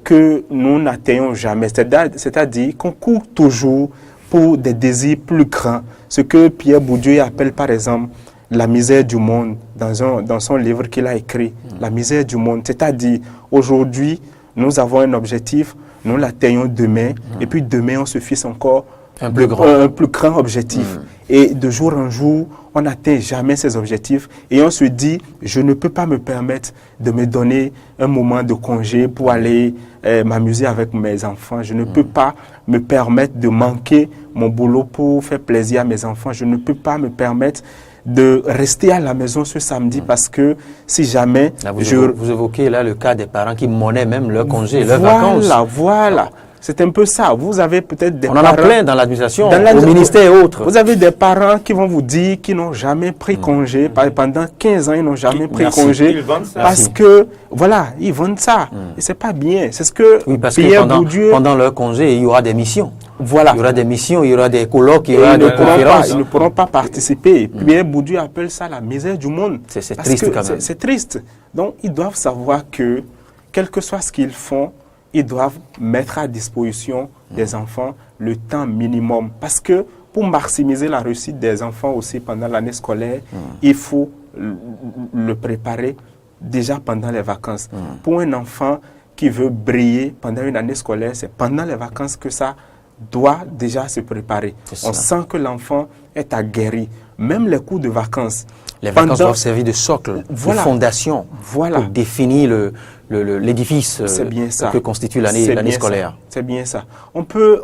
que nous n'atteignons jamais. C'est-à-dire qu'on court toujours pour des désirs plus grands. Ce que Pierre Bourdieu appelle par exemple la misère du monde dans son livre qu'il a écrit, la misère du monde. C'est-à-dire, aujourd'hui, nous avons un objectif, nous l'atteignons demain, et puis demain, on se fixe encore un plus grand objectif. Et de jour en jour, on n'atteint jamais ces objectifs. Et on se dit, je ne peux pas me permettre de me donner un moment de congé pour aller m'amuser avec mes enfants. Je ne peux pas me permettre de manquer mon boulot pour faire plaisir à mes enfants. Je ne peux pas me permettre de rester à la maison ce samedi parce que si jamais... Là, vous évoquez là le cas des parents qui monnaient même leur congé, leurs vacances. Voilà. C'est un peu ça. Vous avez peut-être des parents... On en a plein dans l'administration, au ministère et autres. Vous avez des parents qui vont vous dire qu'ils n'ont jamais pris congé. Pendant 15 ans, ils n'ont jamais pris congé. Ils vendent ça. Parce que, voilà, ils vendent ça. Et c'est pas bien. C'est ce que parce Pierre que Bourdieu... pendant leur congé, il y aura des missions. Voilà. Il y aura des missions, il y aura des colloques, il y aura des conférences. Ils ne pourront pas participer. Pierre Bourdieu appelle ça la misère du monde. C'est triste quand même. C'est triste. Donc, ils doivent savoir que, quel que soit ce qu'ils font, ils doivent mettre à disposition des enfants le temps minimum. Parce que pour maximiser la réussite des enfants aussi pendant l'année scolaire, il faut le préparer déjà pendant les vacances. Pour un enfant qui veut briller pendant une année scolaire, c'est pendant les vacances que ça doit déjà se préparer. On sent que l'enfant est aguerri. Même les cours de vacances. Les vacances doivent servir de socle, de fondation pour définir l'édifice que constitue l'année scolaire. C'est bien ça. On peut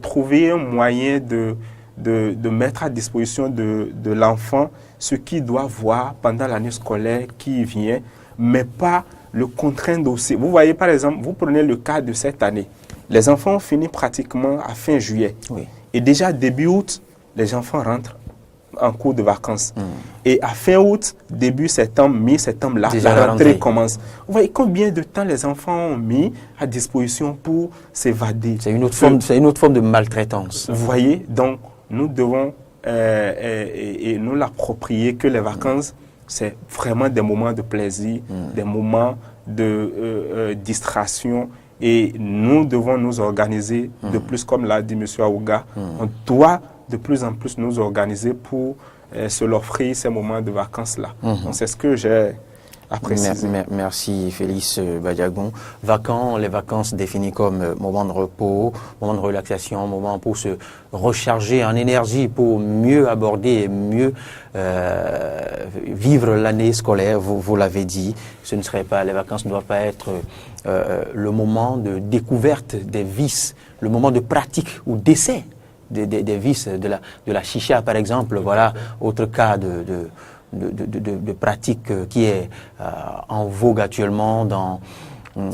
trouver un moyen de mettre à disposition de l'enfant ce qu'il doit voir pendant l'année scolaire qui vient, mais pas le contraindre aussi. Vous voyez, par exemple, vous prenez le cas de cette année. Les enfants ont fini pratiquement à fin juillet. Oui. Et déjà, début août, les enfants rentrent en cours de vacances. Et à fin août, début septembre, mi-septembre, la rentrée commence. Vous voyez combien de temps les enfants ont mis à disposition pour s'évader. C'est une autre forme de maltraitance. Vous voyez, donc nous devons nous l'approprier que les vacances, c'est vraiment des moments de plaisir, des moments de distraction. Et nous devons nous organiser de plus, comme l'a dit M. Aouga. On doit de plus en plus nous organiser pour se l'offrir ces moments de vacances-là. Donc c'est ce que j'ai à préciser. Merci Félix Badiagou. Les vacances définies comme moment de repos, moment de relaxation, moment pour se recharger en énergie, pour mieux aborder et mieux vivre l'année scolaire, vous l'avez dit. Les vacances ne doivent pas être le moment de découverte des vices, le moment de pratique ou d'essai des vices, de la chicha par exemple, voilà, autre cas de pratique qui est en vogue actuellement dans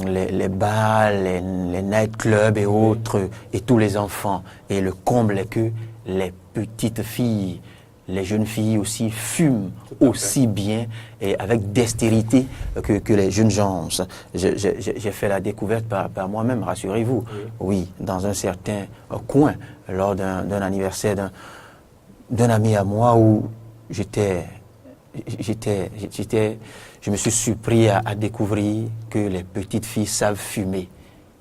les bars, les nightclubs et autres, et tous les enfants. Et le comble est que les petites filles, les jeunes filles aussi fument aussi bien et avec dextérité que les jeunes gens. J'ai fait la découverte par moi-même, rassurez-vous. Oui, dans un certain coin, lors d'un anniversaire d'un ami à moi où je me suis surpris à découvrir que les petites filles savent fumer.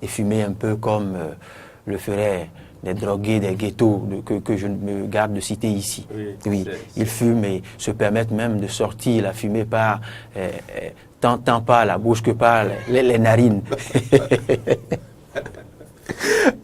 Et fumer un peu comme le feraient des drogués des ghettos que je me garde de citer ici. Oui, ils fument et se permettent même de sortir la fumée par tant par la bouche que par les narines.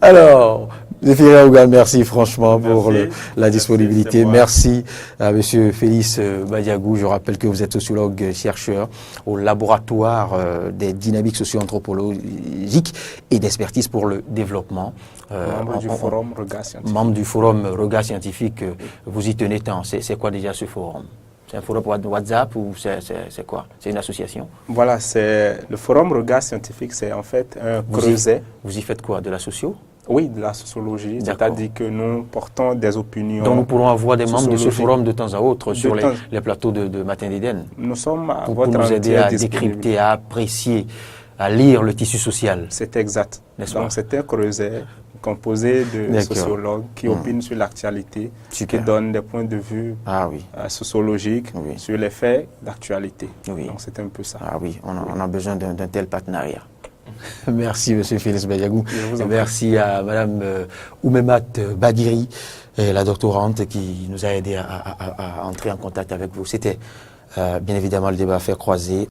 Alors, Zéphirien Ougan, merci franchement pour la disponibilité. Merci à M. Félix Badiagou. Je rappelle que vous êtes sociologue chercheur au laboratoire des dynamiques socio-anthropologiques et d'expertise pour le développement. Membre du forum Regard Scientifique. Membre du forum Regard Scientifique, vous y tenez tant. C'est quoi déjà ce forum? C'est un forum WhatsApp ou c'est quoi? C'est une association? Voilà, c'est le forum Regard Scientifique, c'est en fait un creuset. Vous y faites quoi? De la socio? Oui, de la sociologie, c'est-à-dire que nous portons des opinions. Donc nous pourrons avoir des membres de ce forum de temps à autre sur les plateaux de Matin d'Éden. Nous sommes à pour nous aider à décrypter, à apprécier, à lire le tissu social. C'est exact. Donc c'est un creuset composé de sociologues qui opinent sur l'actualité, qui donnent des points de vue sociologiques sur les faits d'actualité. Donc c'est un peu ça. Ah oui, on a besoin d'un tel partenariat. Merci M. Félix Badiagou. Merci à Mme Oumemat Badiri, la doctorante qui nous a aidé à entrer en contact avec vous. C'était bien évidemment le débat à faire croiser.